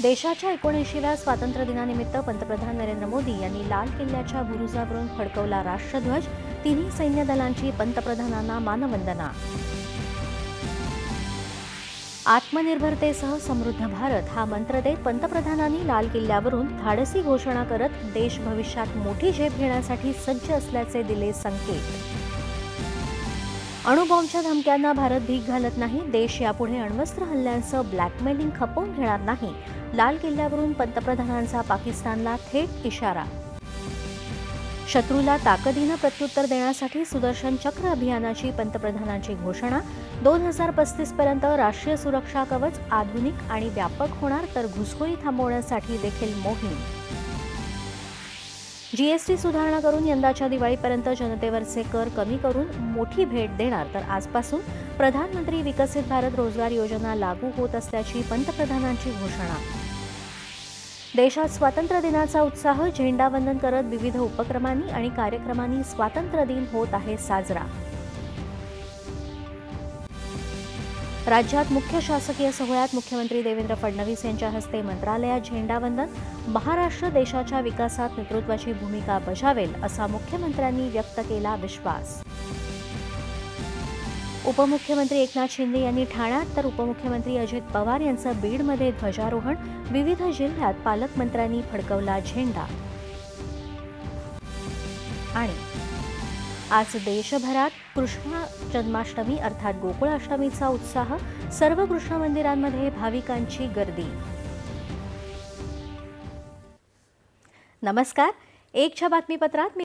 देशाच्या 79व्या स्वातंत्र्य दिनानिमित्त पंतप्रधान नरेंद्र मोदी यांनी लाल किल्ल्याच्या बुरुजावरून फडकवला राष्ट्रध्वज. तिन्ही सैन्य दलांची पंतप्रधानांना मानवंदना. आत्मनिर्भरतेसह समृद्ध भारत हा मंत्र देत पंतप्रधानांनी लाल किल्ल्यावरून धाडसी घोषणा करत देश भविष्यात मोठी झेप घेण्यासाठी सज्ज असल्याचे दिले संकेत. अणुबॉम्बच्या धमक्यांना भारत भीक घालत नाही. देश यापुढे अण्वस्त्र हल्ल्यांचं ब्लॅकमेलिंग खपवून घेणार नाही. लाल किल्ल्यावरून पंतप्रधानांचा पाकिस्तानला थेट इशारा. शत्रूला ताकदीनं प्रत्युत्तर देण्यासाठी सुदर्शन चक्र अभियानाची पंतप्रधानांची घोषणा. 2035 पर्यंत राष्ट्रीय सुरक्षा कवच आधुनिक आणि व्यापक होणार, तर घुसखोरी थांबवण्यासाठी देखील मोहीम. जीएसटी सुधारणा करून यंदाच्या दिवाळीपर्यंत जनतेवरचे कर कमी करून मोठी भेट देणार, तर आजपासून प्रधानमंत्री विकसित भारत रोजगार योजना लागू होत असल्याची पंतप्रधानांची घोषणा. देशात स्वातंत्र्य दिनाचा उत्साह. झेंडावंदन करत विविध उपक्रमांनी आणि कार्यक्रमांनी स्वातंत्र्य दिन होत आहे साजरा. राज्यात मुख्य शासकीय सोहळ्यात मुख्यमंत्री देवेंद्र फडणवीस यांच्या हस्ते मंत्रालयात झेंडावंदन. महाराष्ट्र देशाच्या विकासात नेतृत्वाची भूमिका बजावेल, असा मुख्यमंत्र्यांनी व्यक्त केला विश्वास. उपमुख्यमंत्री एकनाथ शिंदे यांनी ठाण्यात, तर उपमुख्यमंत्री अजित पवार यांचं बीडमध्ये ध्वजारोहण. विविध जिल्ह्यात पालकमंत्र्यांनी फडकवला झेंडा. आणि आज देशभरात कृष्ण जन्माष्टमी अर्थात गोकुळाष्टमीचा उत्साह. सर्व कृष्ण मंदिरांमध्ये भाविकांची गर्दी. नमस्कार, एकच्या बातमीपत्रात